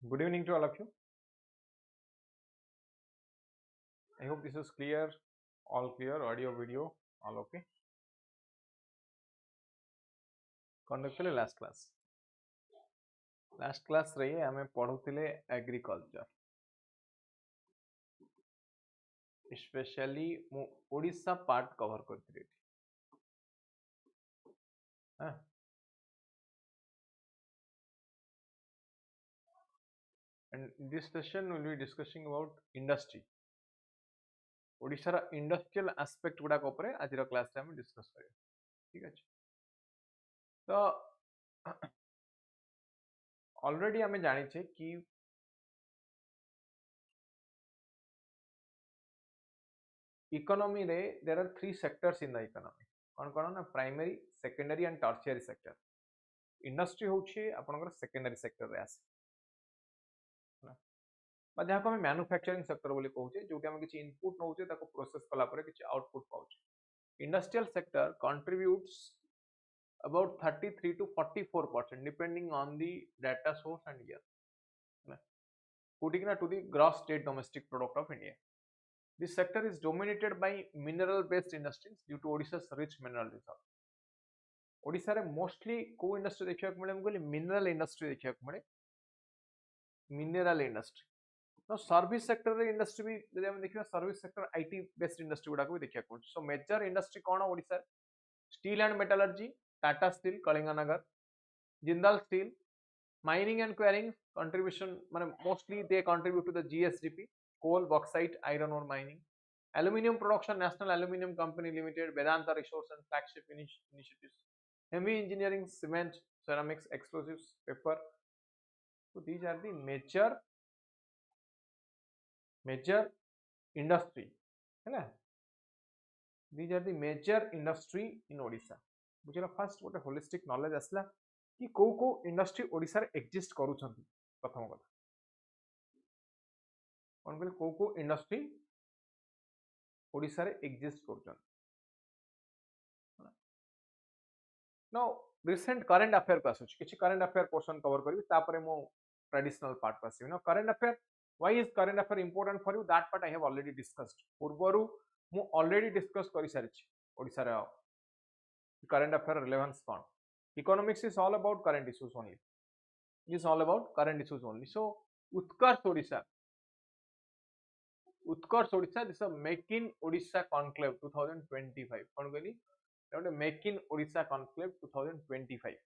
Good evening to all of you. I hope this is clear, all clear, audio, video, all okay. Conducted last class. Last class रे आमे पढ़ुतिले agriculture. Especially मु Odisha part cover करथिले. हाँ. And in this session we will be discussing about industry. Odisha रा industrial aspect गुडा को ऊपर आज रा class रे हम discuss करें. ठीक है. तो already हमें जानी छे कि economy रे there are three sectors in the economy. कौन ना primary, secondary and tertiary sector. Industry होची आपनकर secondary sector रे आसे. बा जहाँ को हम मैन्युफैक्चरिंग सेक्टर बोली कहूचे जोटी हम किछि इनपुट नउचे ताको प्रोसेस कला परे किछि output पाउचे. Industrial sector contributes about 33 to 44% depending on the data source and year. Putting to the gross state domestic product of India. This sector is dominated by mineral based industries due to Odisha's rich mineral reserve. Odisha रे mostly को industry देखिया को मिले हमको mineral industry देखिया को मिले mineral industry. Now service sector रे industry भी जब हम देखिया service sector IT based industry गुड़ा को भी देखिया को. So major industry कौन है Odisha? Steel and metallurgy, Tata Steel, Kalinganagar, Jindal Steel, mining and quarrying contribution, mostly they contribute to the GSDP, coal, bauxite, iron ore mining, aluminium production, National Aluminium Company Limited, Vedanta Resource and flagship initiatives, heavy engineering, cement, ceramics, explosives, paper. So these are the major industry. These are the major industry in Odisha. बुझला first गोटे holistic knowledge आसला कि को industry Odisha रे exist करूछंती प्रथम कथा कोन कहले को इंडस्ट्री ओडिसा रे एग्जिस्ट करूछंती. नाउ रिसेंट करंट अफेयर को आसुछ किछि करंट अफेयर पोर्शन कवर करबी तापरे मो ट्रेडिशनल पार्ट को आसीबी. Now current affair why is current affair important for you that part I have already discussed. पूर्वरु मु ऑलरेडी डिस्कस करि सारिछि ओडिसा रे current affair relevance fund. Economics is all about current issues only. It is all about current issues only. So Utkarsh Odisha, this is a Make in Odisha Conclave 2025. कौन कहली? that Make in Odisha Conclave 2025.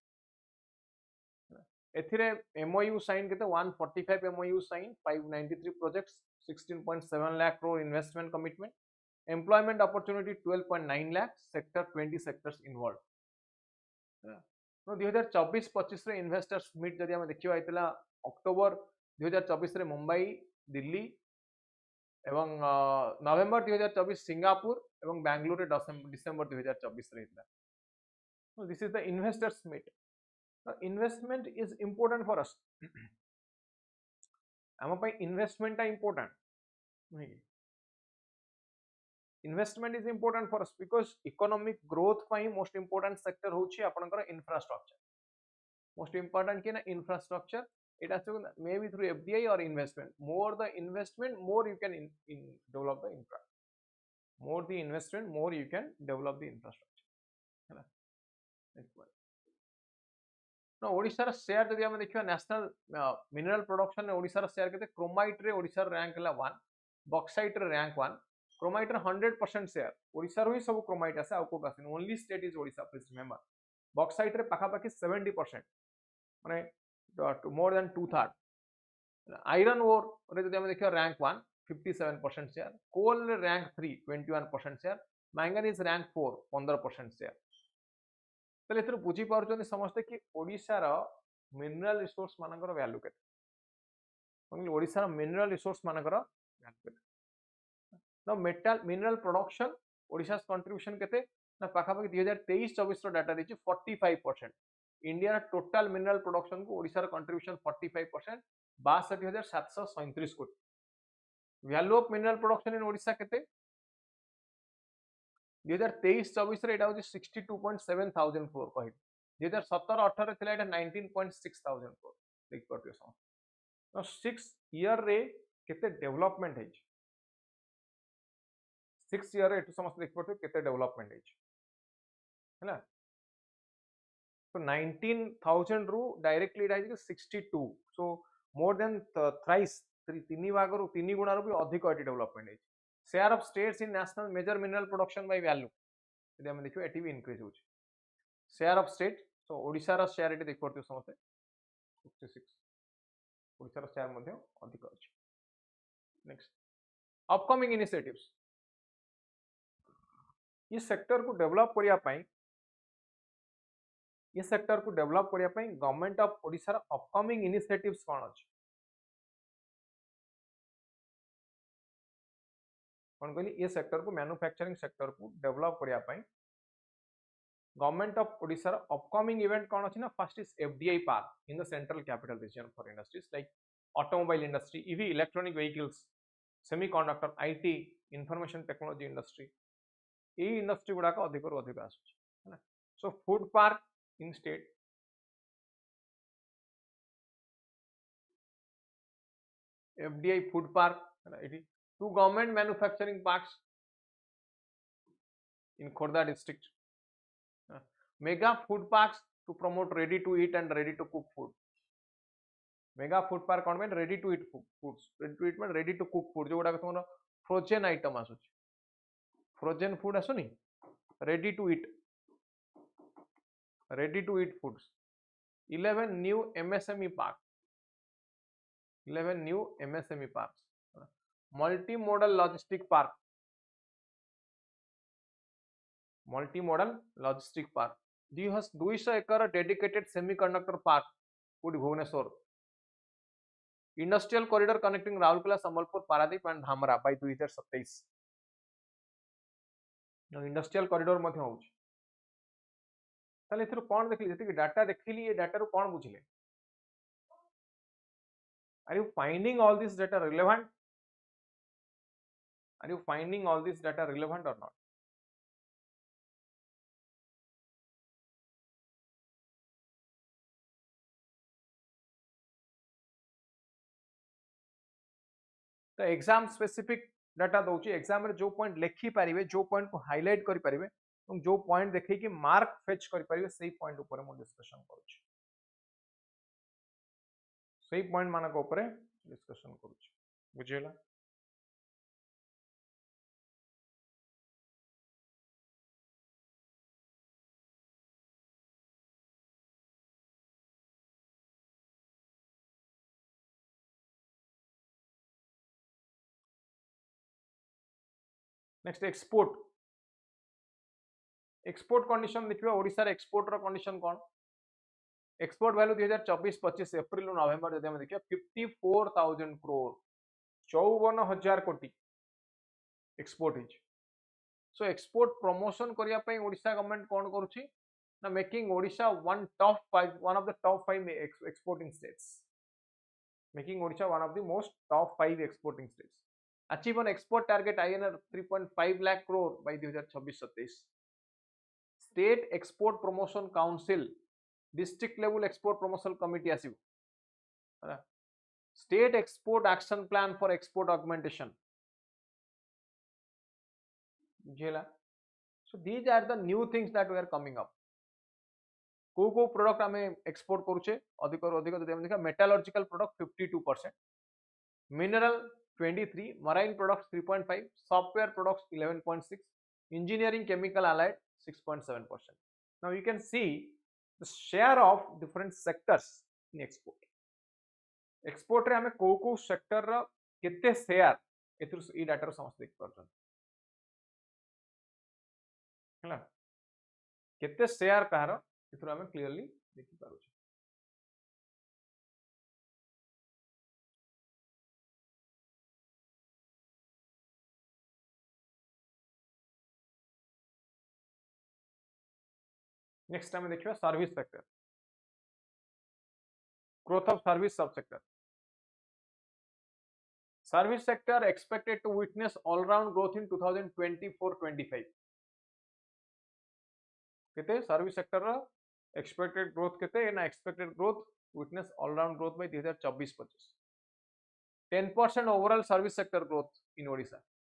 एथिरे MOU sign केते 145 MOU sign, 593 projects, 16.7 lakh crore investment commitment. Employment opportunity 12.9 lakhs, sector 20 sectors involved. No 2024-25 रे investors meet जदि हम देखियो आइतला October 2024 रे मुंबई, दिल्ली एवं नवंबर 2024 सिंगापुर एवं बेंगलुरु रे डिसेंबर 2024 रे हितला. So this is the investors meet. Investment is important for us. हम पई इन्वेस्टमेंट ता इंपोर्टेंट नहीं. Investment is important for us because economic growth ପାଇଁ most important sector होची आपनकर infrastructure. Most important कि ना infrastructure it has to maybe through FDI or investment. More the investment, more you can develop the infra. More the investment, more you can develop the infrastructure. है ना? ना ओडिशा रा share जदि हम देखियो national mineral production रे ओडिशा रा share केते क्रोमाइट रे ओडिशा रा रैंक हला 1, बॉक्साइट रे रैंक 1. क्रोमाइट 100% शेयर ओडिसा रो ही सब क्रोमाइट आसे आ को आसे only state is Odisha. Please remember bauxite रे पाखा पाखी 70% माने मोर देन 2/3. आयरन ओर रे जदि हम देखियो रैंक 1 57% शेयर, कोल रे rank 3 21% share, manganese rank 4 15% share. तले एथरो बुझी पारुचोनी समझते कि ओडिसा रो मिनरल रिसोर्स मानकर वैल्यू केते. ओनली ओडिसा रो मिनरल रिसोर्स मानकर वैल्यू केते. Now mineral production Odisha's contribution केते ना पाखापाखि 2023-24 रो डाटा देछि 45%. इंडिया रा टोटल मिनरल प्रोडक्शन को ओडिसा रा कंट्रीब्यूशन 45%, 62737 कोटी. Value of mineral production in Odisha केते 2023-24 रे एटा होछि 62.7 थाउजेंड crore कहि. 2017-18 रे थिला एटा 19.6 थाउजेंड crore. देख परतियो सम. 6 ईयर रे केते डेवलपमेंट है 6 ईयर रे समस्त देख पड़ते केते डेवलपमेंट है तो 19,000 रु directly it is 62 so more than thrice तीन भाग तीन गुणा भी अधिक ये डेवलपमेंट है share of states in national major mineral production by value यदि हम देखियो एटी भी इंक्रीज होची शेयर ऑफ स्टेट तो ओडिसा रा शेयर एटी देख पड़ते समस्त 66 ओडिसा रा शेयर मध्ये अधिक अछि नेक्स्ट अपकमिंग इनिशिएटिव्स इस सेक्टर को डेवलप करिया पई ये सेक्टर को डेवलप करिया पई गवर्नमेंट ऑफ ओडिसा रा अपकमिंग इनिशिएटिव्स कोन अछि कौन कहली ये सेक्टर को मैन्युफैक्चरिंग सेक्टर को डेवलप करिया पई गवर्नमेंट ऑफ ओडिसा रा अपकमिंग इवेंट कौन अछि ना first is FDI park in the central capital region for industries like automobile industry EV electronic vehicles semiconductor IT information technology industry ये इंडस्ट्री गुडा को अधिक अधिक आसुछि है ना so food park in state FDI food park है ना इटी two government manufacturing parks in Khordha district. Mega food parks to promote ready to eat and ready to cook food. Mega food park कौन में ready to eat foods. Ready to eat में ready to cook food जो गुड़ा का तुम्हारा frozen item आसुच. Frozen food आसु नहीं. Ready to eat. Ready to eat foods. 11 new MSME park. 11 new MSME parks. Multimodal logistic park. Multimodal logistic park 200 acre dedicated semiconductor park कोडी Bhubaneswar industrial corridor connecting Rourkela Sambalpur Paradip and Dhamra by 2027 industrial corridor मध्ये होउछ ताले एथरो कोन देखली जति data देखली ये data रो कोन बुझिले are you finding all this data relevant are you finding all this data relevant or not तो एग्जाम स्पेसिफिक डाटा दउची एग्जाम रे जो पॉइंट लिखि पारिबे जो पॉइंट को हाईलाइट करि पारिबे और जो पॉइंट देखै कि मार्क फेच करि पारिबे सेही पॉइंट ऊपर मो डिस्कशन करूची सेही पॉइंट मानक ऊपर डिस्कशन करूची बुझियला नेक्स्ट एक्सपोर्ट एक्सपोर्ट कंडीशन देखिबा ओडिसा रे एक्सपोर्ट रो कंडीशन कोन एक्सपोर्ट वैल्यू 2024-25 एप्रिल नवंबर जदि हम देखिया 54,000 करोड़ 54,000 कोटी export his so export promotion करिया पई ओडिसा गवर्नमेंट कोन करूची ना making Odisha one of the top 5 exporting states making Odisha one of the most top 5 exporting states achieve an export target INR 3.5 lakh crore by 2026-27 state export promotion council district level export promotion committee आसिबो state export action plan for export augmentation बुझिला so these are the new things that we are coming up को product आमे export करूचे अधिक अधिक जदि हम देखा metallurgical product 52% mineral 23 marine products 3.5 software products 11.6 engineering chemical allied 6.7% now you can see the share of different sectors in export रे हमें को सेक्टर रा केते शेयर एथुर ई डाटा रो समस्त देख परछन हला केते शेयर कहार एथुर हमें क्लियरली देखि पारुछ नेक्स्ट टाइम देखियो service sector growth of service sub sector service sector expected to witness all round growth in 2024-25 केते सर्विस सेक्टर रा एक्सपेक्टेड ग्रोथ केते ना expected growth witness all round growth by 2024-25 10% overall service sector growth in Odisha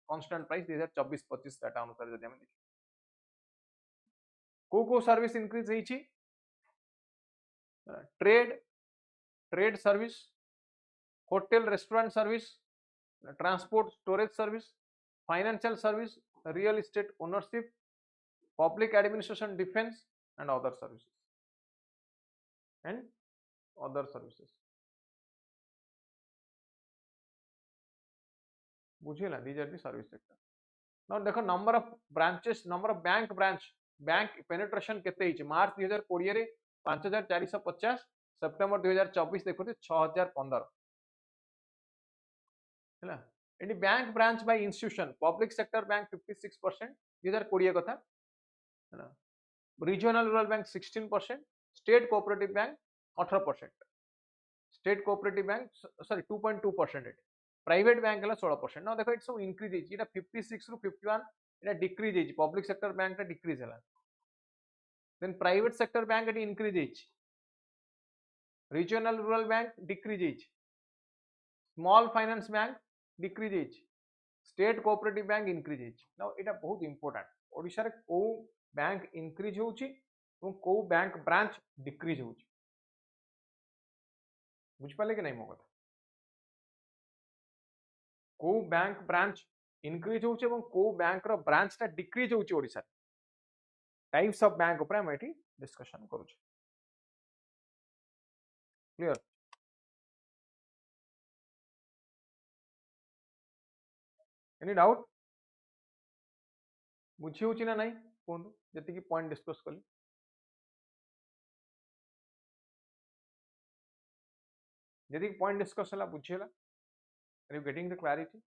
constant price 2024-25 data अनुसार जदि हम देखि को service increase होईछि trade service hotel restaurant service transport storage service financial service real estate ownership public administration defence and other services बुझिला these are the service sector now देखो number of branches number of bank penetration केते हिच March 2020 रे 5450 September 2024 देखो 6015 हैला एडी bank branch by institution public sector bank 56% 2020 कथा हैला regional rural bank 16% state cooperative bank 18% state cooperative bank sorry 2.2% private bank है 16% ना देखो इट सब इंक्रीज है 56 रु 51 इटा डिक्रीज है पब्लिक सेक्टर बैंक टा डिक्रीज है then private sector bank it increase है रीजनल रूरल बैंक डिक्रीज है स्मॉल फाइनेंस बैंक डिक्रीज है स्टेट कोऑपरेटिव बैंक इंक्रीज है ना इटा बहुत इंपोर्टेंट ओडिशा रे को बैंक इंक्रीज होउची और को बैंक ब्रांच डिक्रीज होउची बुझ पाले कि नहीं मो कथा को बैंक ब्रांच इंक्रीज होउची एवं को बैंक रो ब्रांच टा डिक्रीज होउची ओडिसा टाइप्स ऑफ बैंक ऊपर हम एठी डिस्कशन करू छी क्लियर एनी डाउट बुझी होउची ना नहीं कोन जति की पॉइंट डिस्कस कली जति की पॉइंट डिस्कस हला बुझीला are you getting the clarity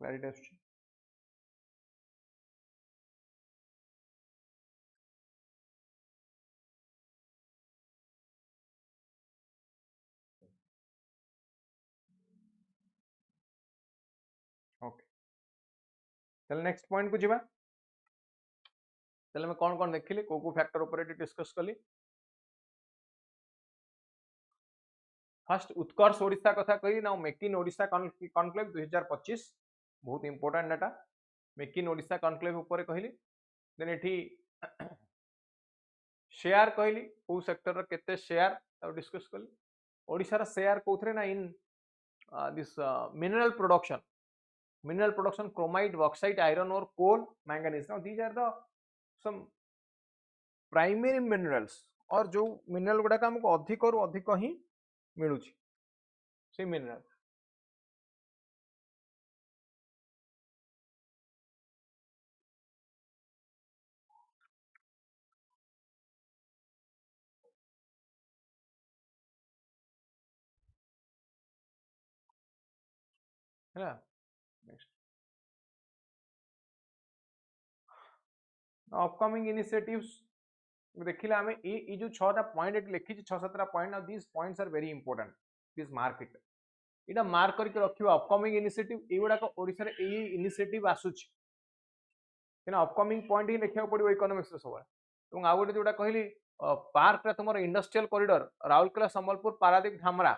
clarity आछी ओके चल नेक्स्ट पॉइंट को जीवा चल मैं कौन देखिली को फैक्टर ऊपर डिस्कस कली फर्स्ट उत्कर्ष ओडिशा कथा कही ना मेक इन ओडिशा कॉन्क्लेव 2025 बहुत important data make in Odisha conclave ऊपर कहली देन एठी शेयर कहली को सेक्टर केते शेयर डिस्कस कली ओडिशा रा शेयर कोथरे ना in this mineral production chromite bauxite iron और coal manganese now these are the some primary minerals और जो मिनरल गुडा का हमको अधिक और अधिक ही मिलू से मिनरल है नेक्स्ट अपकमिंग इनिशिएटिव्स देखिला हमें ये जो 6टा पॉइंट लिखी 6-7टा पॉइंट और this points are very important this market इटा मार्क करके रखियो अपकमिंग इनिशिएटिव एगुडा को ओडिसा रे एई इनिशिएटिव आसुची केना अपकमिंग पॉइंट ही लिखिया पड़ियो इकोनॉमिक्स रे सब एवं आ गोटे जोटा कहली पार्क रे तुमर इंडस्ट्रियल कॉरिडोर राउरकेला संबलपुर पारादीप धामरा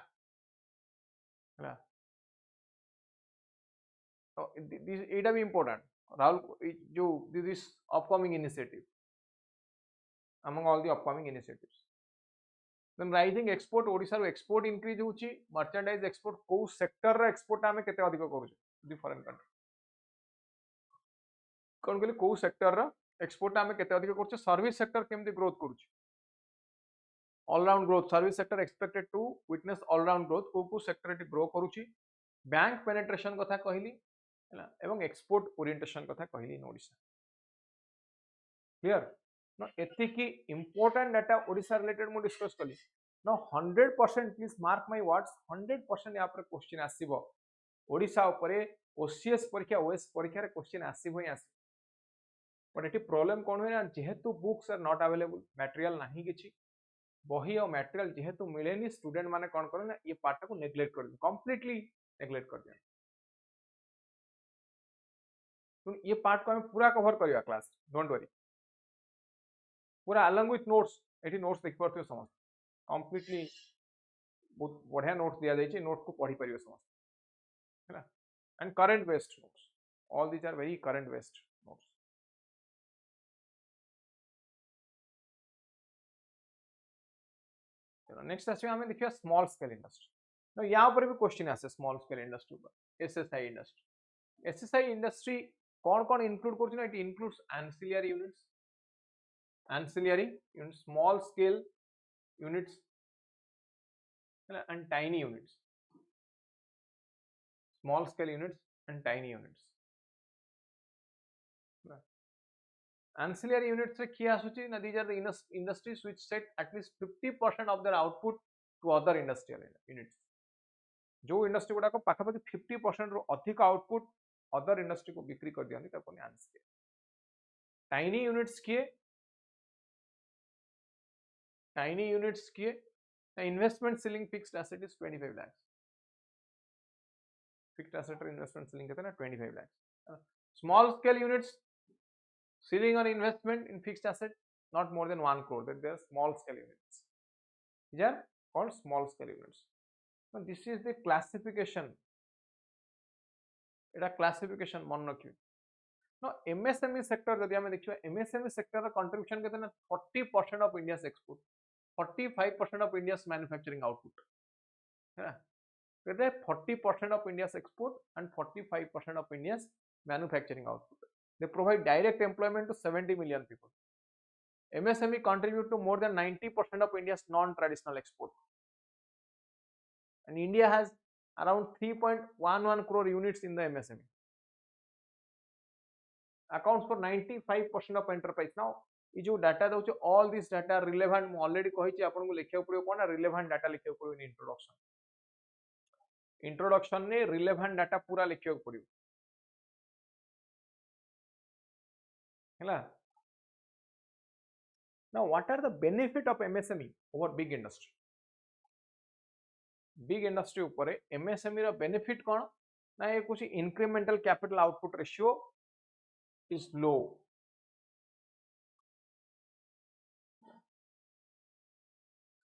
हैला तो दिस एटा भी इंपोर्टेंट राहुल जो this upcoming initiative among all the upcoming initiatives then rising export Odisha रो एक्सपोर्ट इंक्रीज होची मर्चेंडाइज एक्सपोर्ट को सेक्टर रो एक्सपोर्ट हमें केते अधिक करू दी फॉरेन कंट्री कोन कहली को सेक्टर रो एक्सपोर्ट हमें केते अधिक करू सर्विस सेक्टर केमती ग्रोथ करू all round growth service sector expected to witness all round growth को सेक्टर एटी ग्रो करूची बैंक पेनिट्रेशन कथा कहली हैला एवं एक्सपोर्ट ओरिएंटेशन कथा कहली इन ओडिसा क्लियर ना एतिकी इंपोर्टेंट डाटा ओडिसा रिलेटेड मु डिस्कस कली ना 100% प्लीज मार्क माय वर्ड्स 100% या पर क्वेश्चन आसीबो ओडिसा ऊपर ओसीएस परीक्षा ओएस परीक्षा रे क्वेश्चन आसीबो ही आसी बट एटी प्रॉब्लम कोन होय ना जेहेतु books are not available material नाही किछि बही और मटेरियल जेहेतु मिलेनी स्टूडेंट माने कोन करे ना ये पार्ट को नेग्लेक्ट कर कंप्लीटली नेग्लेक्ट कर दिया ये पार्ट को हम पूरा कवर करवा क्लास, डोंट वरी, पूरा अलॉन्ग विथ नोट्स, एठी नोट्स देख पारथि समस्त कंप्लीटली बहुत बढ़िया नोट्स दिया जाइए, नोट्स को पढ़ी पारे समस्त है, and current based notes, all these are very current based notes. चलो नेक्स्ट आसे हमें देखिए स्मॉल स्केल इंडस्ट्री। तो यहाँ पर भी क्वेश्चन आसे स्मॉल स्केल इंडस्ट्री पर, एसएसआई इंडस्ट्री। एसएसआई इंडस्ट्री कौन कौन इंक्लूड कर, it includes ancillary units, ancillary units, small scale units and tiny units, small scale units and tiny units. Ancillary units रे किया आसुची ना, these are the industries which set at least 50% of their output to other industrial units. जो industry गुड़ा को पाखापाखि 50% रो अधिक output other industry को बिक्री कर दियंती ताको ancillary. Tiny units किए, tiny units किए, the investment ceiling fixed asset is 25 lakhs. Fixed asset investment ceiling कितना 25 lakhs. Small scale units ceiling on investment in fixed asset not more than 1 crore, that they are small scale units. These are called small scale units. Now this is the classification. It a classification मन रखिए. Now MSME sector जब हमें देखिए MSME sector का contribution कितना 40% of India's export, 45% of India's manufacturing output. है, कहते हैं 40% of India's export and 45% of India's manufacturing output. They provide direct employment to 70 million people. MSME contribute to more than 90% of India's non-traditional export. And India has around 3.11 crore units in the MSME. Accounts for 95% of enterprise. Now, ये जो data दो all these data are relevant. मैं already कही थी आपन को लिखिया पड़ियो कौन है relevant data लिखिया पड़ियो in introduction. Introduction ने relevant data पूरा लिखिया पड़ियो. है Now, what are the benefit of MSME over big industry? Big industry ऊपर MSME रा benefit कौन ना, ये कुछ incremental capital output ratio is low.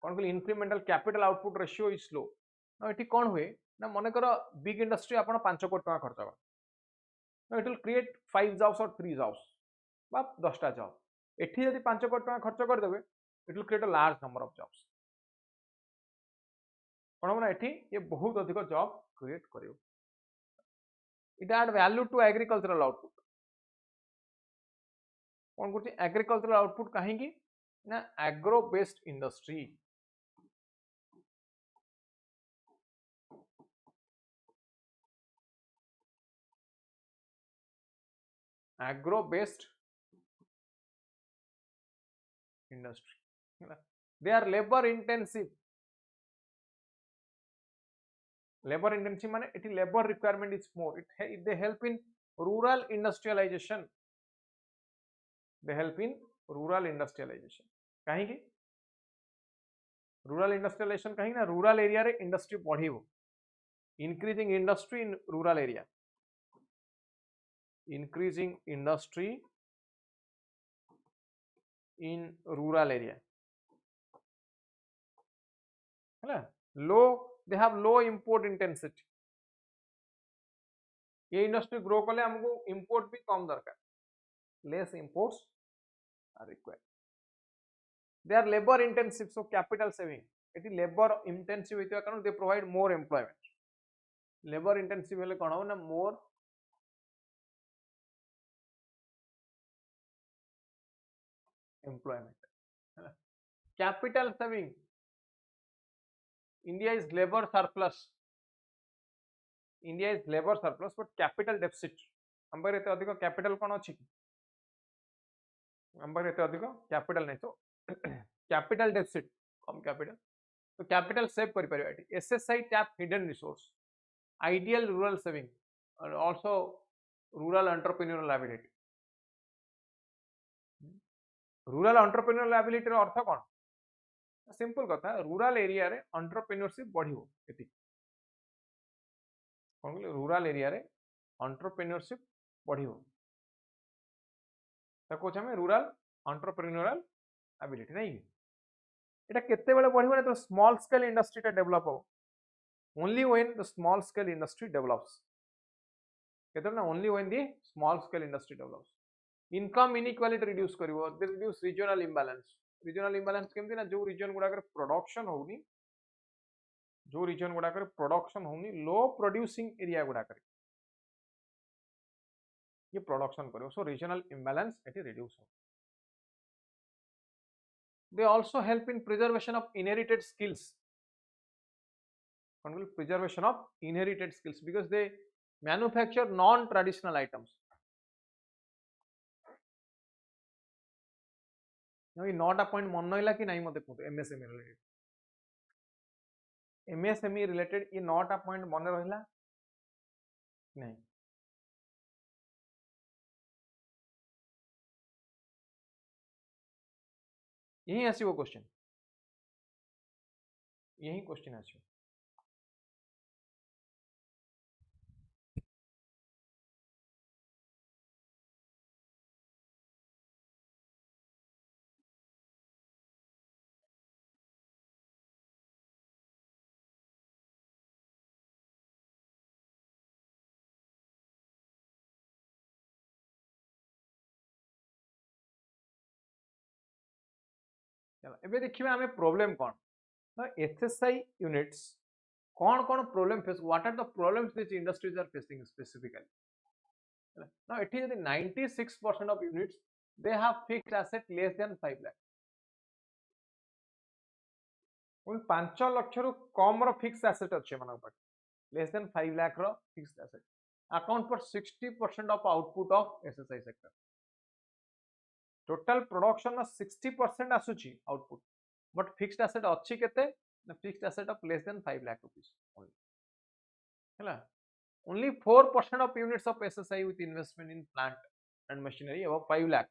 कौन को incremental capital output ratio is low. ना इटी कौन हुए ना, मने करो big industry आपण 5 कोटी टका खर्च कर, ना it will create 5 jobs or 3 jobs बा 10 टा जॉब. एठी यदि 5 कोटी टका खर्च कर देबे, it will create a large number of jobs. कौन ना एठी ये बहुत अधिक जॉब क्रिएट करियो. It add value to agricultural output. कौन करती agricultural output कहेंगी ना, agro based industry. Agro based industry. They are labor intensive. Labor intensive माने it labor requirement is more. They help in rural industrialization. They help in rural industrialization. कहीं की rural industrialization कहीं ना, rural area रे industry बढ़ी हो. Increasing industry in rural area. Increasing industry in rural area. है ना, low, they have low import intensity. ये इंडस्ट्री ग्रो कले हमको इंपोर्ट भी कम दरकार, less imports are required. They are labor intensive, so capital saving. It is labor intensive होइतबा कारण they provide more employment. Labor intensive हेले कोन हो ना, more employment. Capital saving. India is labor surplus. India is labor surplus but capital deficit. अंबर एते अधिक capital कोन अछि, अंबर एते अधिक capital नै, तो कैपिटल डेफिसिट कम कैपिटल, तो कैपिटल सेव करि परिबा एटी. SSI tap hidden resource, ideal rural saving और also rural entrepreneurial ability. Rural entrepreneurial ability रो अर्थ कोन, सिंपल कथा, रूरल एरिया रे एंटरप्रेन्योरशिप बढ़ियो एटी. कोन रूरल एरिया रे एंटरप्रेन्योरशिप बढ़ियो. ताको हमें रूरल एंटरप्रेन्योरियल एबिलिटी नहीं एटा केते बेले बढ़िबो ना तो स्मॉल स्केल इंडस्ट्री टा डेवलप हो only when the small scale industry develops केते ना only when the small scale industry develops income inequality reduce करिवो रिड्यूस रीजनल इंबैलेंस केमती ना जो रीजन गुडा कर प्रोडक्शन होउनी जो रीजन गुडा कर प्रोडक्शन होउनी लो प्रोड्यूसिंग एरिया गुडा कर ये प्रोडक्शन करिवो सो रीजनल इंबैलेंस एटी रिड्यूस हो they also help in preservation of inherited skills preservation of inherited skills because they manufacture non traditional items ये 9टा पॉइंट मन रहा कि नहीं मत कहते एमएसएमई रिलेटेड ये 9टा पॉइंट मन रहा नहीं यही आसो क्वेश्चन यही क्वेश्चन आसो चलो देखिए आम प्रोब्लेम कौन ना एसएसआई यूनिट्स कौन कौन problem face what are the problems this industries are facing specifically ना एठी यदि 96% of units they have fixed asset less than 5 lakh 5 lakh रु कम रो फिक्स्ड एसेट अच्छे मन लेस देन 5 लाख रो fixed asset account for 60% of output of SSI sector total production 60% आसुची आउटपुट बट फिक्स्ड एसेट अच्छी केते ना fixed asset of less than 5 lakh rupees only हैला only 4% of units of SSI with investment in plant and machinery above 5 lakh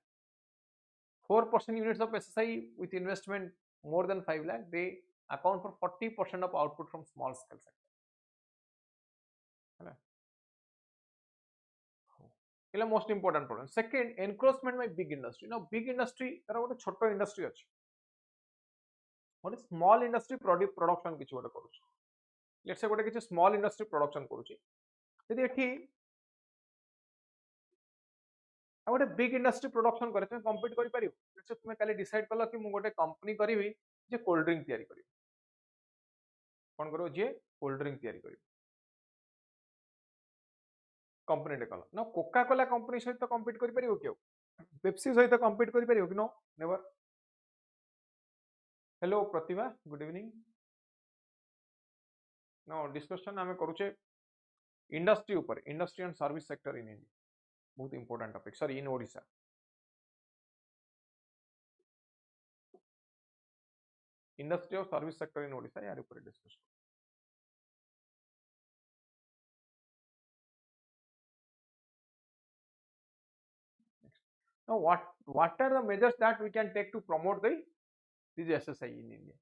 4% units of SSI with investment more than 5 lakh they account for 40% of output from small scale sector है most important problem second encroachment by big industry ना big industry तार गोटे छोट industry अछि गोटे small industry production किछ गोटे करूछ let's say गोटे किछ स्मॉल इंडस्ट्री प्रोडक्शन करूछ यदि एठी गोटे बिग इंडस्ट्री प्रोडक्शन करे तुम कम्पीट करि परियो लेट्स से तुम काली डिसाइड कलो कि मु गोटे कंपनी करिवि जे कोल्ड ड्रिंक तयारी करिवि कोन करो जे कोल्ड ड्रिंक तयारी करिवि कंपनी टे कल ना कोका कोला कंपनी सहित कम्पीट करि परियो कि पेप्सी सहित कम्पीट करि परियो कि no never hello Pratibha good evening no discussion आमे करूचे इंडस्ट्री ऊपर industry and service sector in India बहुत important topic sorry in Odisha industry और सर्विस सेक्टर इन ओडिशा यार ऊपर discussion now what are the measures that we can take to promote this SSI in India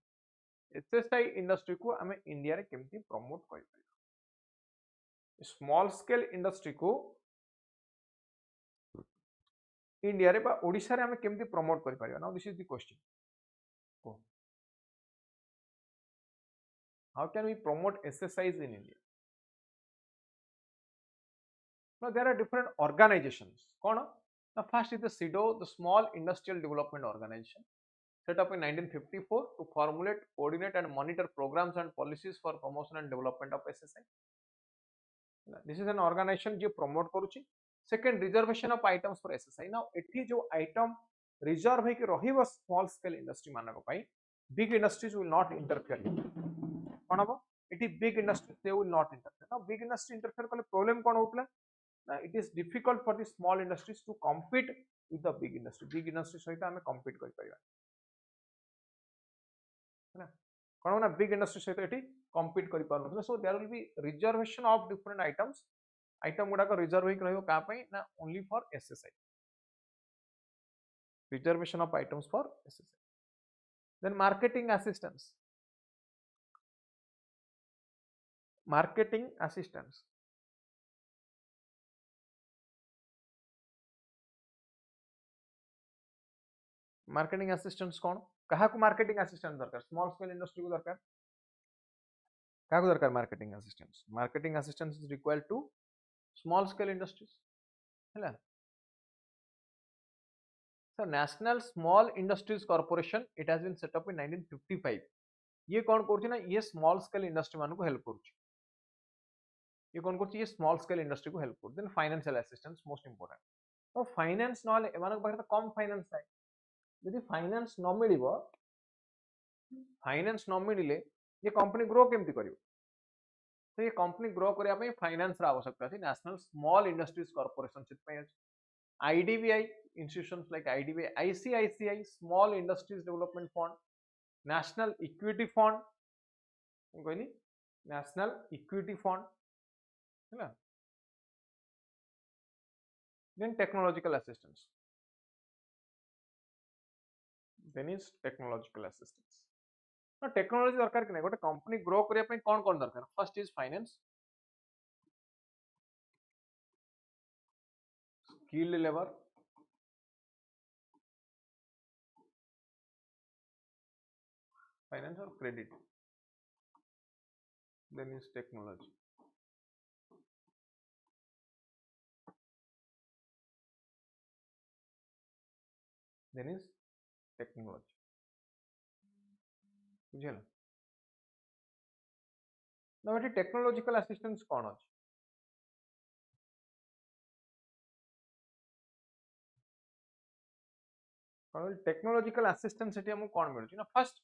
SSI industry को हमें India रे केमती promote कर पारिबा स्मॉल स्केल इंडस्ट्री को इंडिया रे बा ओडिशा रे हमें केमती प्रमोट कर पारिबा now this is the question how can we promote SSIs in India now there are different organizations कौन now first is the SIDO the small industrial development organization set up in 1954 to formulate coordinate and monitor programs and policies for promotion and development of SSI this is an organization जो promote करूची second reservation of items for SSI now एठी जो item reserve है कि रहिबो small scale industry मानक पई big industries will not interfere कोन हबो एठी big industries they will not interfere now big industry interfere कले problem कोन होतला it is difficult for the small industries to compete with the big industry सहित हमें compete कर परिबा है ना कोन ना big industry सहित एठी compete कर पारु so there will be reservation of different item गुडा को reserve होई रहयो का पई ना only for SSI reservation of items for SSI then marketing assistance marketing assistant कौन क्या मार्केटिंग असिस्टेंट दरकार स्मॉल स्केल इंडस्ट्री को दरकार क्या दरकार marketing assistant is required to small scale industries है so national small industries corporation it has been set up in 1955 ये कौन कर ये स्मॉल स्केल इंडस्ट्री मान को हेल्प कर ये कौन कर स्मॉल स्केल इंडस्ट्री को हेल्प कर then financial assistance most important तो फाइनेंस ना एमान पाखे तो कम फाइनेंस थाए यदि फाइनेंस न मिल फाइनेंस न मिले ये कंपनी ग्रो केमती कर तो ये कंपनी ग्रो करने फाइनेंस आवश्यकता अच्छी नेशनल स्मॉल इंडस्ट्रीज कॉर्पोरेशन से IDBI institutions like IDBI ICICI small industries development fund national equity fund कहनी national equity fund है then technological assistance then is technological assistance ना टेक्नोलॉजी दरकार कि गोटे कंपनी ग्रो करने कौन कौन दरकार first is finance skilled labour finance और credit then is technology then is technology बुझेला ना बेटी टेक्नोलॉजिकल असिस्टेंस कौन अच्छी टेक्नोलॉजिकल असिस्टेंस हमको कौन मिलूँ ना फर्स्ट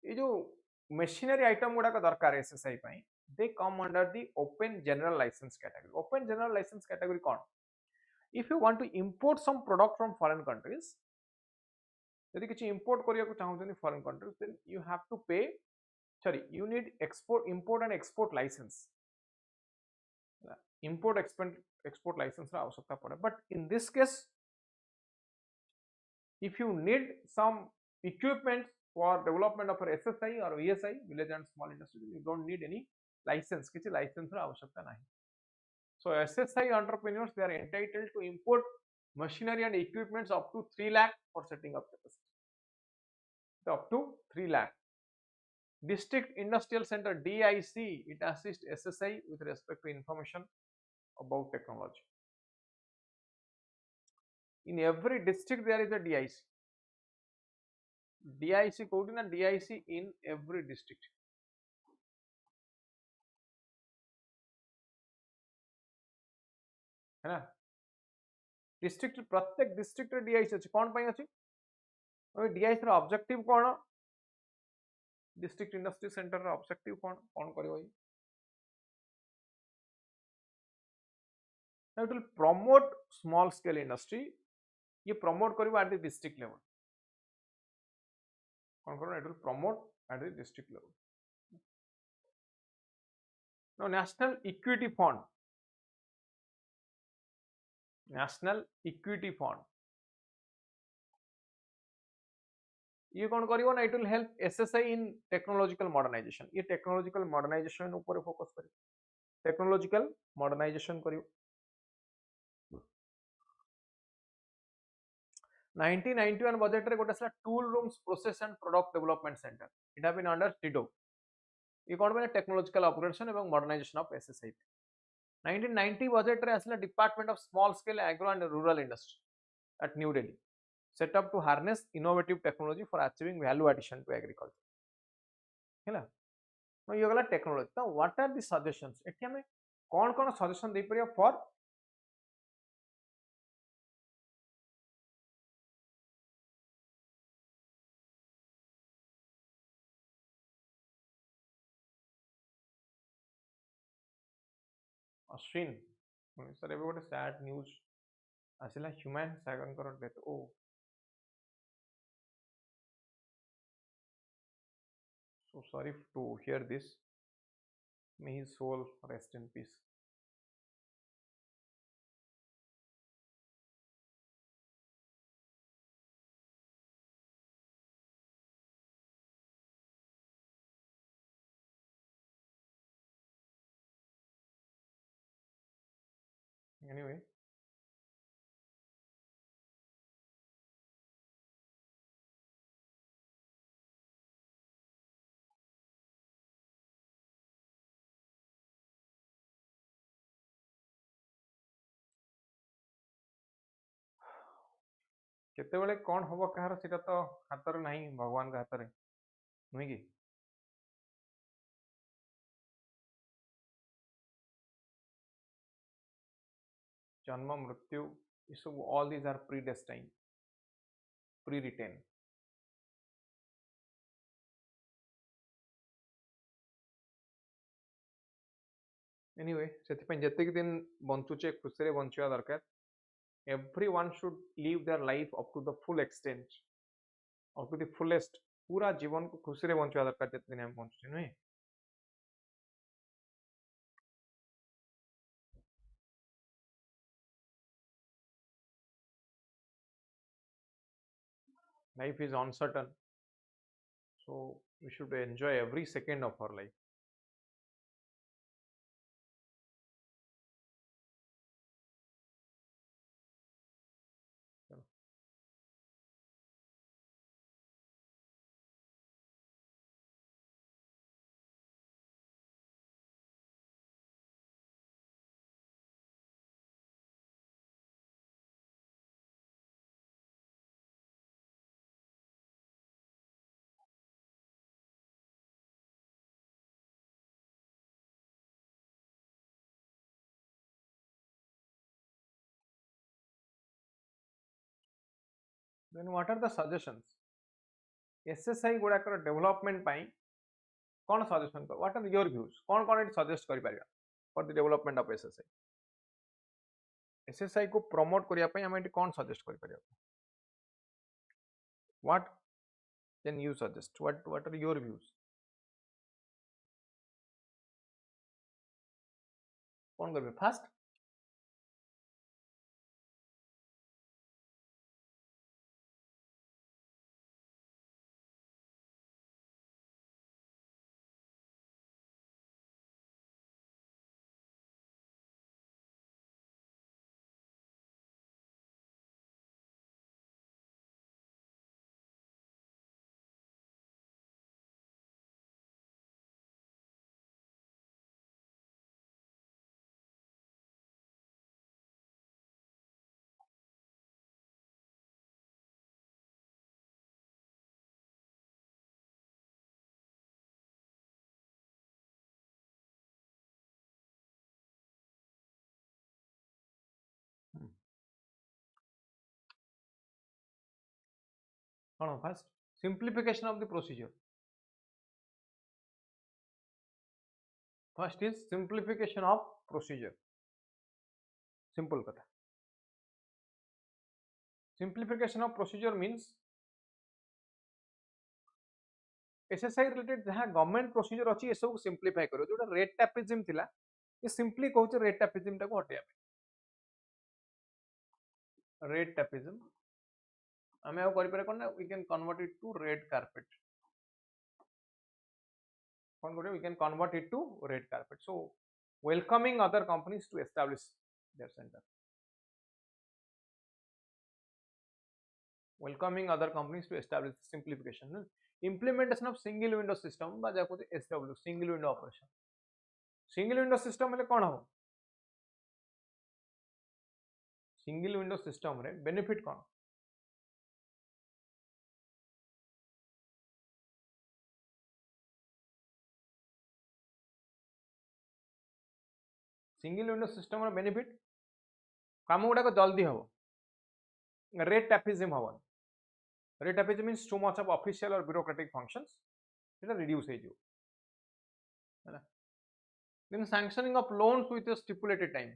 ये जो मेशिनरी आइटम गुड़ाक दरकार SSI they come under the open general licence category open general licence category कौन if you want to import some product from foreign countries यदि किसी इंपोर्ट करने को चाहते foreign countries then you have to pay sorry you need export import and export licence import export licence आवश्यकता पड़े but in this case if you need some equipment for development of SSI or VSI village and small industry you don't need any license किसी license आवश्यकता नहीं so SSI entrepreneurs they are entitled to import machinery and equipments up to 3 lakh for setting up capacity so up to 3 lakh district industrial center DIC it assists SSI with respect to information about technology in every district there is a DIC DIC कोडी ना DIC in every district है ना district प्रत्येक district DIC अच्छी कौन पाई अच्छी DIC रा objective कौन डिस्ट्रिक्ट इंडस्ट्री सेंटर रा ऑब्जेक्टिव कौन करियो it will promote small scale industry ये promote करियो at the district level कौन करो it will promote at the district level now national equity fund ये कौन करियो ना it will help SSI in technological modernization ये technological modernization ऊपर फोकस करियो technological modernization करियो 1991 बजेट रे गोटे tool rooms process and product development centre it have been under टिडो ये कौन बने टेक्नोलॉजिकल ऑपरेशन एवं मॉडर्नाइजेशन ऑफ एसएसआई 1990 बजेट रे आसला department of small scale agro and rural industry at new Delhi set up to harness innovative technology for achieving value addition to agriculture हैला no ये गला टेक्नोलॉजी तो व्हाट आर द सजेशंस एठी हमें कौन suggestion दे परिया फॉर अश्विन सर एबे गोटे सैड न्यूज आसिला ह्यूमन सागरकर डेथ ओ so sorry to hear this may his soul rest in peace anyway केतेबेले कौन हम कहार सीटा तो हाथ में नहीं भगवान के हाथ में नुहे कि जन्म मृत्यु ये सब all these are pre destine pre written anyway से जितक दिन बंचुचे खुशी बंचा दरकार everyone should live their life up to the full extent up to the fullest पूरा जीवन को खुशी रे बंचा दरकार जितने दिन हम बंचुचे नुहे life is uncertain so we should enjoy every second of our life then what are the suggestions SSI गुड़ाकर डेवलपमेंट कौन सजेशन कर व्हाट आर योर व्यूज कौन कौन सजेस्ट कर परिया for the development of SSI को प्रमोट करिया पई हम कौन सजेस्ट कर परिया what can you suggest what are your views कौन करबे फास्ट कौन first simplification of the procedure first is simplification of procedure simple कथा simplification of procedure means SSI related जहां गवर्नमेंट प्रोसीजर अछि ए सब सिंप्लीफाई करो जोटा रेट टैपिज्म थिला ये सिंपली कहउछ रेट टैपिज्म टाको हटेया रेट टैपिज्म आमे आ करि पारे कोन we can convert it to red carpet कोन करियो we can convert it to red carpet so welcoming other companies to establish their centre welcoming other companies to establish simplification implementation of single window system बा जाको SW single window operation single window system ले कोन हो single window system रे benefit कोन single window system रे benefit काम गुडा को जल्दी हो रेट टैपिज्म हवन red tapism means too much of official और ब्यूरोक्रेटिक फंक्शंस इट रिड्यूस हे जो है ना then sanctioning of loans with a stipulated time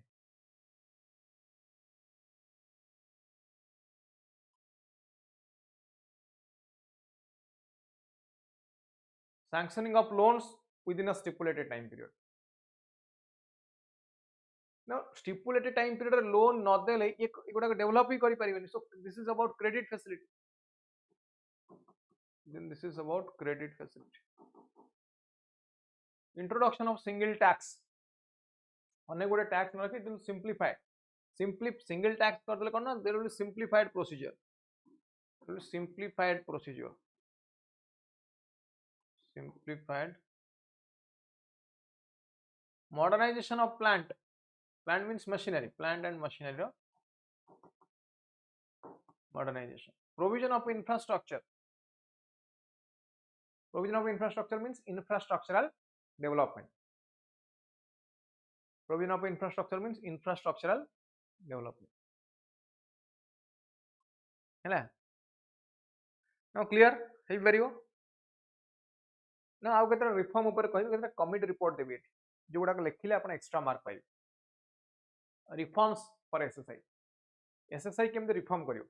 sanctioning of loans within a stipulated time period now stipulated time period loan not देले ये गुडा develop ही करि परिबेनी so this is about credit facility then this is about credit facility introduction of single tax अनेक गुडे tax न रखि it will simplify simply single tax कर देले कोन ना there will simplified procedure it will simplified procedure simplified modernization of plant means machinery plant and machinery modernization. Provision of infrastructure. Provision of infrastructure means infrastructural development. Provision of infrastructure means infrastructural development. Now clear? Now आउ केते reform ऊपर कहबे केते committee report देबे जो गुडा लिखिले आपण एक्स्ट्रा मार्क पाइबे रिफॉर्म्स फॉर एसएसआई केमते रिफॉर्म करियो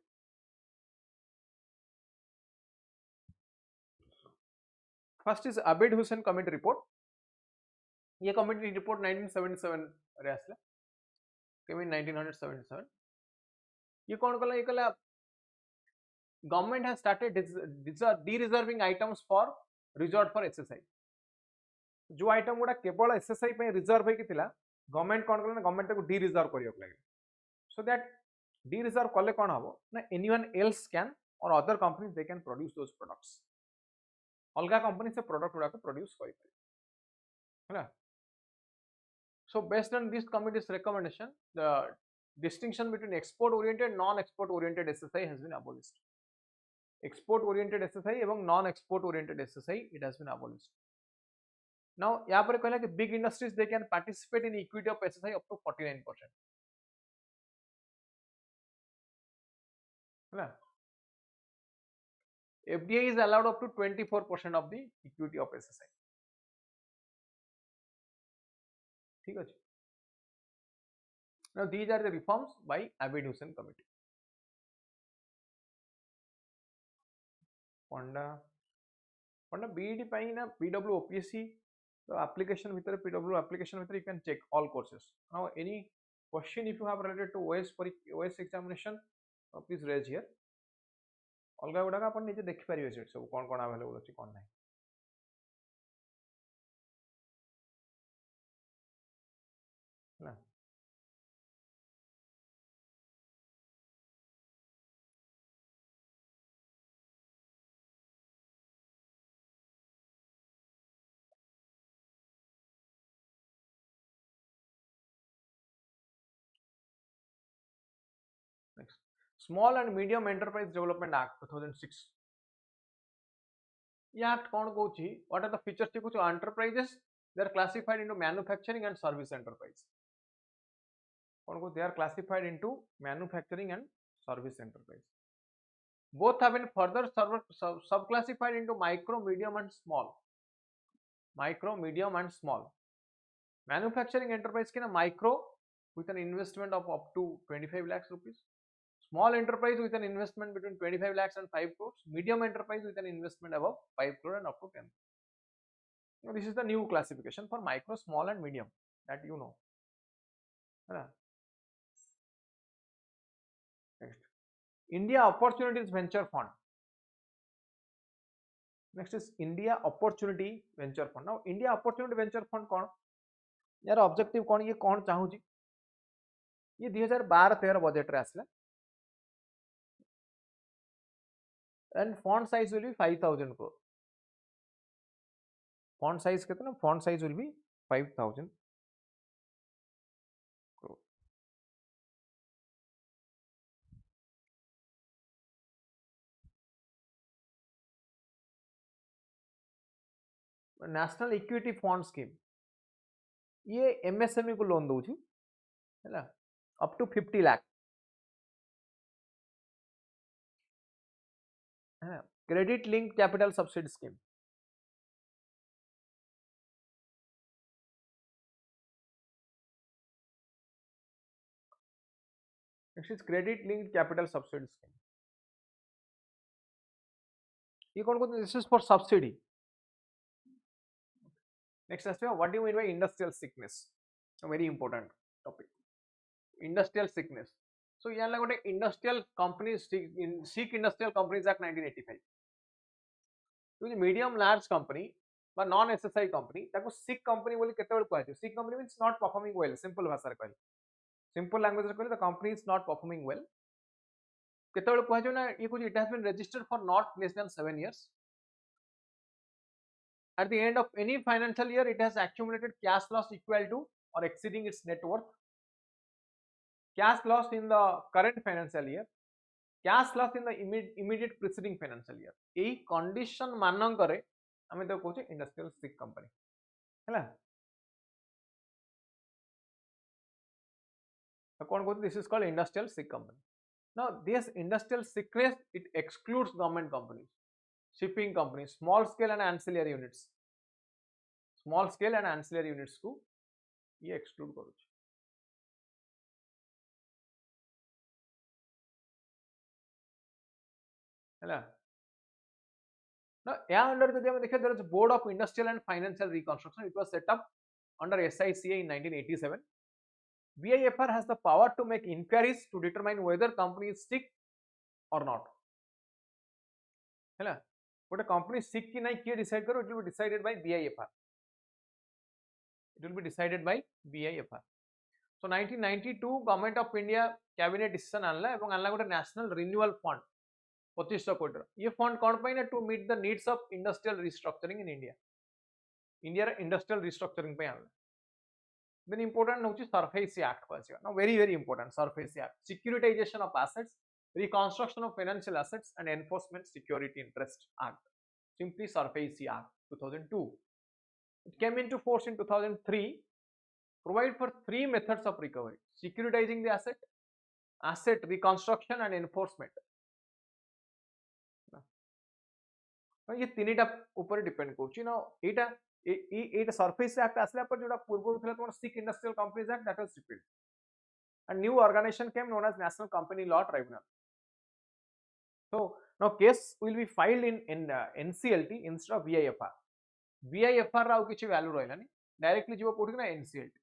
first is Abid Hussain committee report ये कमिटी रिपोर्ट 1977 रे आसला केमी 1977 ये कौन कला ये कला government has started D-reserving items for reserve for SSI जो आइटम गुडा केवल एसएसआई पे रिजर्व होई थिला गवर्नमेंट कौन कला गवर्नमेंट को डी-रिजर्व करियो लागले सो दैट डी-रिजर्व कले कौन हबो ना एनीवन एल्स कैन और other companies they can produce those products अलगा कंपनी से प्रोडक्ट गुडा को प्रोड्यूस करि हैला so based on this committee's recommendation the distinction between export oriented non export oriented SSI has been abolished export oriented SSI एवं non export oriented SSI it has been abolished now यहाँ पर कहला कि big industries they can participate in equity of SSI up to 49% है ना FDI is allowed up to 24% of the equity of SSI ठीक अछि now these are the reforms by Abid Hussain committee Panda B Ed पाई ना PW OPSC तो application भीतर PW application भीतर you can check all courses now any question if you have related to OS examination please raise here अलगा गुडा अपन निजे देखि परिबे सेट सब कोन कोन अवेलेबल अछि कोन नाही ना next small and medium enterprise development act 2006 ये act कौन कहूची what are the features टी कहूची enterprises they are classified into manufacturing and service enterprise कौन को they are classified into manufacturing and service enterprise both have been further subclassified into micro medium and small manufacturing enterprise की ना micro with an investment of up to 25 lakhs rupees small enterprise with an investment between 25 lakhs and 5 crores medium enterprise with an investment above 5 crore and up to 10 now this is the new classification for micro small and medium that you know next India opportunities venture fund next is India opportunity venture fund now India opportunity venture fund कौन यार objective कौन ये कौन चाहूची ये 2012-13 budget रे आसला and font size will be 5000 crore font size कितना font size will be 5000 crore national equity fund scheme ये MSME को लोन दउची हैला up to 50 lakh credit linked capital subsidy scheme next is credit linked capital subsidy scheme ये कौन को this is for subsidy next is what do you mean by industrial sickness a very important topic industrial sickness so यहाँ लगा गोटे industrial companies sick industrial companies act 1985 तो medium large company बा non SSI company ताको sick company बोली केते bell कहै sick company means not performing well simple भाषा रे कहै simple language रे कहै the company is not performing well केते बेल कहै ना ये कुछ it has been registered for not less than 7 years at the end of any financial year it has accumulated cash loss equal to or exceeding its net worth cash loss in the current financial year cash loss in the immediate preceding financial year AE condition मानक रे हमें तो कहूँ industrial सिक company है कौन कहते this is called industrial sick company now this industrial sickness it excludes government companies shipping companies small scale and ancillary units को ये exclude करूँ है now या under जब हम देखें there is board of industrial and financial reconstruction it was set up under SICA in 1987 BIFR has the power to make inquiries to determine whether company is sick or not है गोटे company सिक कि नहीं किए decide करो it will be decided by BIFR it will be decided by BIFR so 1992 government of India cabinet decision आनला एवं आनला गोटे नेशनल रिन्यूअल फंड 2500 कोटी ये फंड कौन पाई ना to meet the needs of industrial restructuring in India रे इंडस्ट्रियल रिस्ट्रक्चरिंग पे आनला then important होची सरफेसी एक्ट पासिया now very important SARFAESI act securitisation of assets reconstruction of financial assets and enforcement security interest act simply surface act 2002 it came into force in 2003 provide for 3 methods of recovery securitizing the asset reconstruction and enforcement ये तीनटा ऊपर depend करछि ना एटा surface act आसला पर जोटा पूर्व थिला तोन sick industrial companies act that was repealed and new organization came known as National Company Law Tribunal. So now case will be filed in NCLT instead of BIFR. BIFR राउ किछि value रहलानी directly जीव कोठी ना NCLT.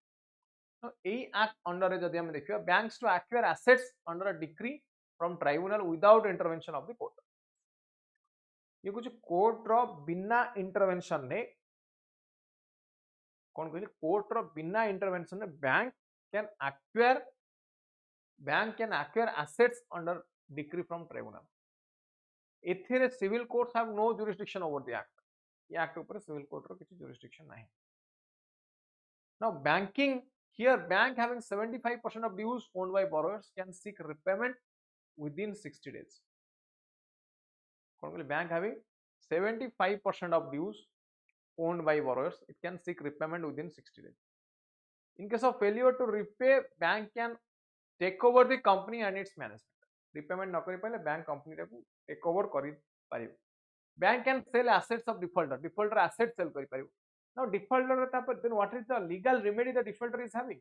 So ए act under रे जदि हम देखियो banks to acquire assets under a decree from tribunal without intervention of the court. ये कुछ कोर्ट रो बिना इंटरवेंशन ने कौन कहले कोर्ट रो बिना इंटरवेंशन ने bank can acquire assets under decree from tribunal. एथिरे civil courts have no jurisdiction over the act. ये act ऊपर civil court रो किसी jurisdiction नहीं. Now banking here bank having 75% of dues owned by borrowers can seek repayment within 60 days. कौन कहले bank having 75% of dues owned by borrowers it can seek repayment within 60 days. In case of failure to repay bank can take over the company and its management. Repayment न करि पहले bank company रे take over करि पारिबो. Bank can sell assets of defaulter. Defaulter assets sell करि पारिबो. Now defaulter then what is the legal remedy the defaulter is having?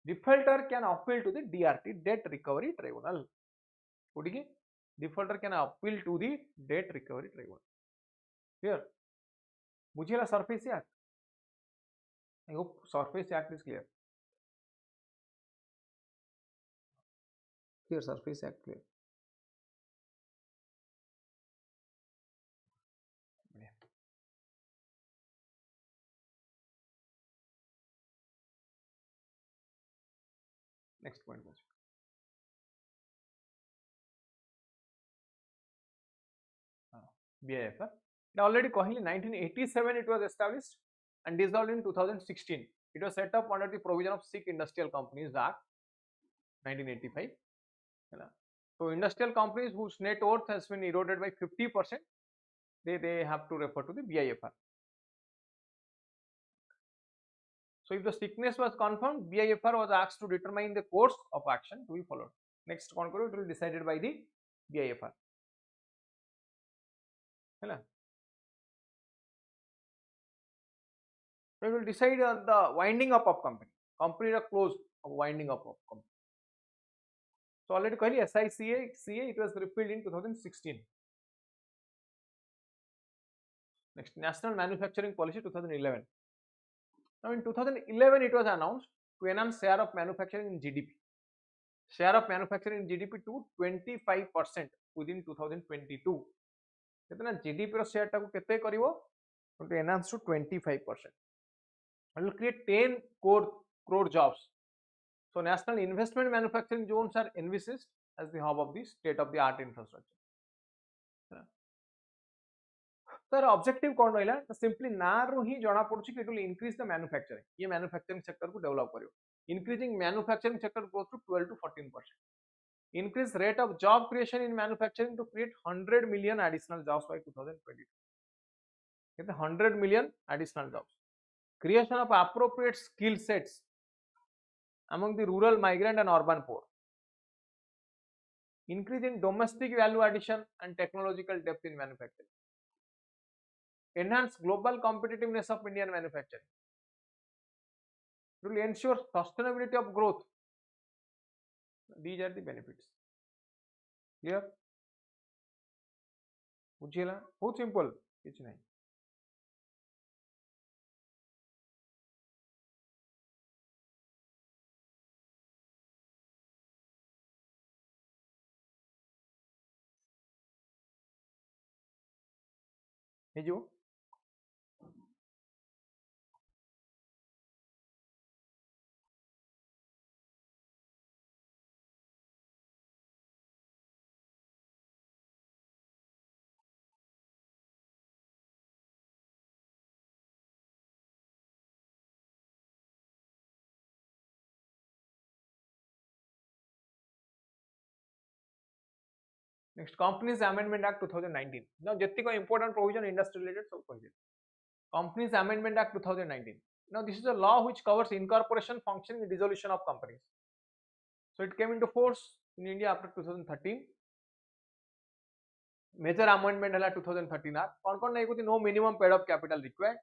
Defaulter can appeal to the DRT Debt Recovery Tribunal. ओडी defaulter can appeal to the Debt Recovery Tribunal. Clear? बुझिला surface act. I hope surface act is clear. Clear surface act clear. Next point was BIFR. Now already कहली 1987 it was established and dissolved in 2016. It was set up under the provision of Sick Industrial Companies Act 1985. So industrial companies whose net worth has been eroded by 50%, they have to refer to the BIFR. So if the sickness was confirmed, BIFR was asked to determine the course of action to be followed. Next, it will be decided by the BIFR. It will decide on the winding up of company. Company are closed of winding up of company. So already कहली SICA it was repealed in 2016. Next, National Manufacturing Policy 2011. Now in 2011 it was announced to enhance share of manufacturing in GDP. Share of manufacturing in GDP to 25% within 2022. कितना GDP रो share टाको केते करिवो to enhance to 25%. It will create 10 crore jobs. So national investment manufacturing zones are envisaged as the hub of the state-of-the-art infrastructure. Sir, objective कौन रहिला? तो simply नारू ही जଣା पड़ुछि कि it will increase the manufacturing. ये manufacturing sector को develop करियो. Increasing manufacturing sector growth to 12 to 14%. increase rate of job creation in manufacturing to create 100 million additional jobs by 2022. 100 million additional jobs. Creation of appropriate skill sets among the rural, migrant and urban poor. Increase in domestic value addition and technological depth in manufacturing. Enhance global competitiveness of Indian manufacturing. It will ensure sustainability of growth. These are the benefits. Clear? बुझिएला बहुत simple किछ नहीं. हे जो Next, Companies Amendment Act 2019. Now, जेतिक important provision industry related सब कहिए. Companies Amendment Act 2019. Now, this is a law which covers incorporation, function, and dissolution of companies. So, it came into force in India after 2013. Major amendment है 2013 Act. कौन नहीं कुछ no minimum paid up capital required.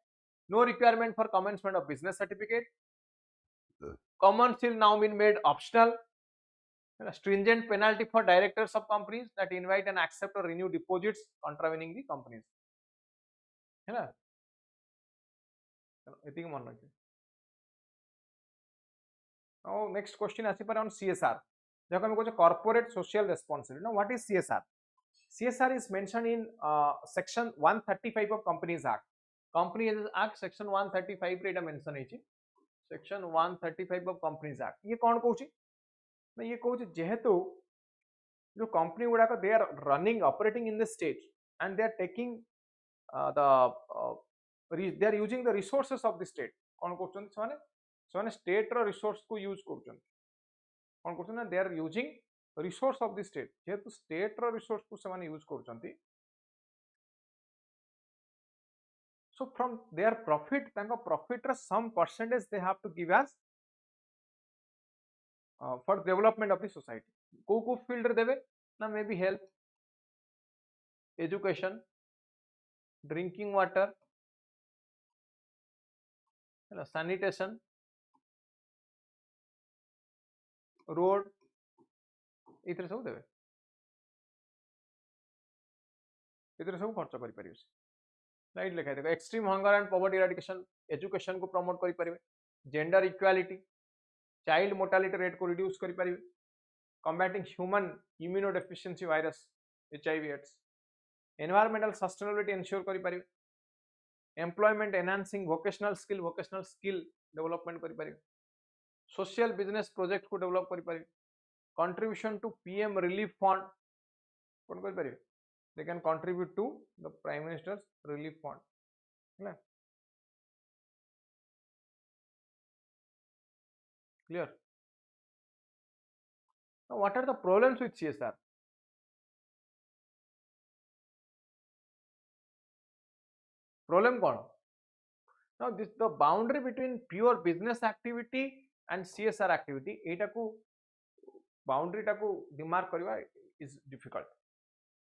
No requirement for commencement of business certificate. Common still now been made optional. Stringent penalty for directors of companies that invite and accept or renew deposits contravening the companies. है ना? एतिक मन रखिए. Now next question आसी पर on CSR. देखो हमें कुछ corporate social responsibility. Now what is CSR? CSR is mentioned in section 135 of Companies Act. Companies Act section 135 रे एटा मेंशन है. Section 135 of Companies Act. ये कौन कहूची? मैं ये कहूची जेहेतु जो कंपनी गुड़ाक they are running operating in the state and they are taking they are using the resources of the state. कौन करछन सेमाने सेमाने स्टेट रो रिसोर्स को यूज करछन. कौन करछन ना they are using resource of the state. जेहेतु स्टेट रो रिसोर्स को सेमाने यूज करछंती. So from their profit, तांका profit रो some percentage they have to give as for development of the society. को field रे देबे ना may be health, education, drinking water, sanitation, road, इतरे सब देबे. इतरे सब खर्च करि परिबे. राइट लिखा है देखो. Extreme hunger and poverty eradication, education को प्रमोट करि परिबे. Gender equality, child mortality rate को रिड्यूस करि परिबे. combating human immunodeficiency virus HIV AIDS. Environmental sustainability ensure करि परिबे. Employment enhancing vocational skill development करि परिबे. Social business project को develop करि परिबे. Contribution to PM relief fund कौन करि परिबे. They can contribute to the Prime Minister's relief fund. है clear? Now, what are the problems with CSR? Problem कौन? Now, the boundary between pure business activity and CSR activity, एटा को boundary टा को demark करिवा is difficult.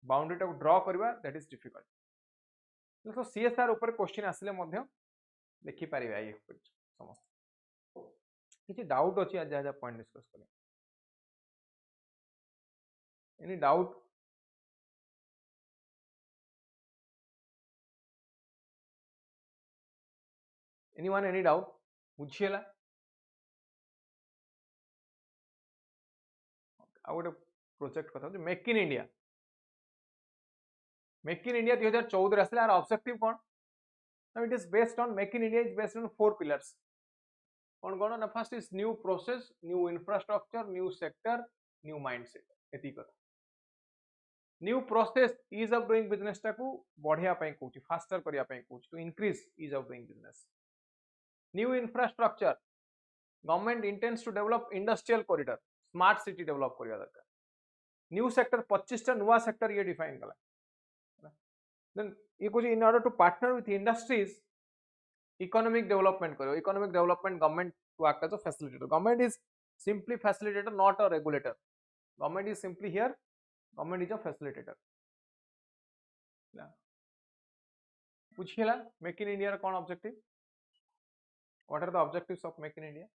Boundary टा को draw करिवा that is difficult. तो CSR ऊपर क्वेश्चन आसिले मध्य देखि परिबा ये समस्त. किछि डाउट अछि आज जा पॉइंट डिस्कस करिया. Any doubt? Anyone any doubt? बुझिएला. आ गोटे प्रोजेक्ट कथा जे make in India. Make in India 2014 आसला. आर ऑब्जेक्टिव कोन? Now it is based on Make in India is based on 4 pillars. कौन ना first is new process, new infrastructure, new sector, new mindset. एती कथा. New process ease of doing business टाकू बढ़िया पई कहूची, फास्टर करिया पई कहूची, to increase ease of doing business. New infrastructure, government intends to develop industrial corridor, smart city develop करिया दरकार. न्यू सेक्टर 25 नुआ सेक्टर ये डिफाइन कला देन ये कुछ in order to partner with industries economic development करो economic development government to act as a facilitator government is simply facilitator not a regulator government is simply here government is a facilitator बुझीला make in India कौन objective what are the objectives of make in India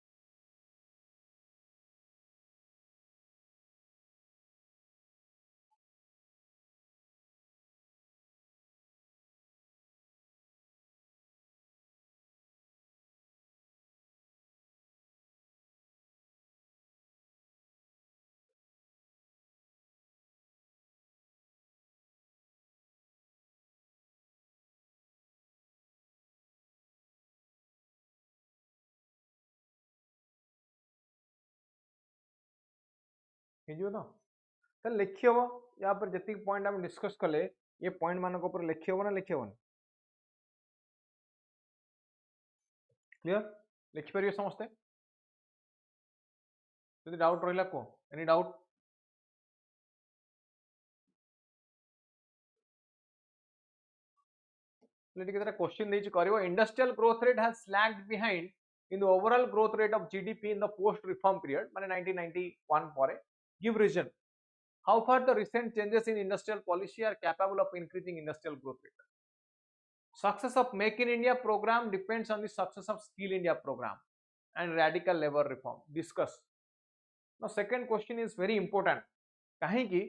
तो तो लिखी हम या पर जी point आम discuss कले ये पॉइंट मान लिखी हम ना लिखी हम क्लियर लिखिपर समस्ते जो डाउट रहा कह any doubt question industrial growth rate has lagged behind in the overall growth rate of GDP in the post reform period माने 1991 पर give reason how far the recent changes in industrial policy are capable of increasing industrial growth rate success of make in India program depends on the success of skill India program and radical labor reform discuss now second question is very important कहीं की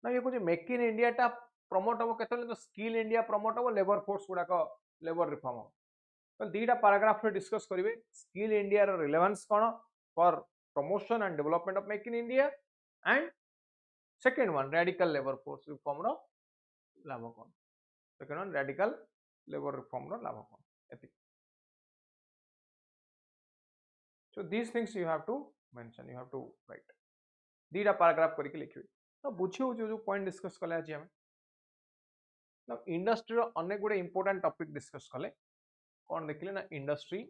ना ये कुछ make in India टा promote हम केतले skill India promote हम labour force गुडाक लेबर रिफॉर्म हम तो दीटा पैराग्राफ रे डिस्कस करिवे स्किल इंडिया रो रिलेवेंस कोन for promotion and development of make in India and second one radical labour force reform रो लाभ कोन second one radical labour reform रो लाभ कोन एति so these things you have to mention you have to write दीटा paragraph करके लिखिवे तो बुझियो जो पॉइंट डिस्कस कले आज हम ना इंडस्ट्री रो अनेक गुडे इंपोर्टेंट टॉपिक डिस्कस कले कौन देखिले ना इंडस्ट्री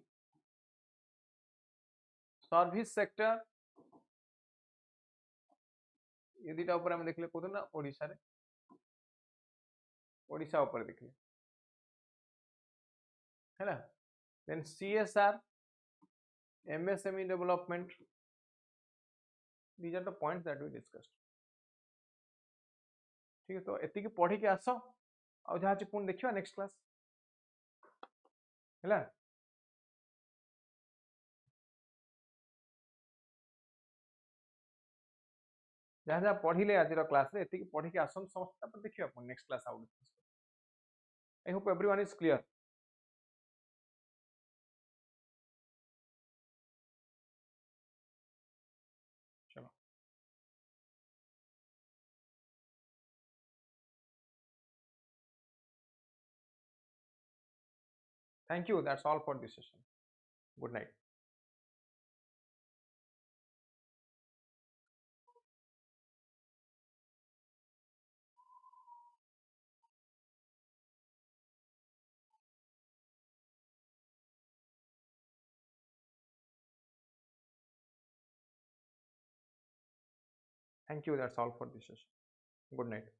सर्विस सेक्टर ये दुटा ऊपर हम देखले कोन ना ओडिसा रे ओडिसा ऊपर देखले हैला then CSR MSME development these are the points that we discussed ठीक है तो एति की पढ़ी के आसो आ जहा पुन देखियो नेक्स्ट क्लास हैला जहाँ जहाँ पढ़िले आज क्लास रे एति पढ़ी के आसन समस्त पर देखियो अपन next class out I hope everyone is clear चलो thank you that's all for this session good night thank you that's all for this session good night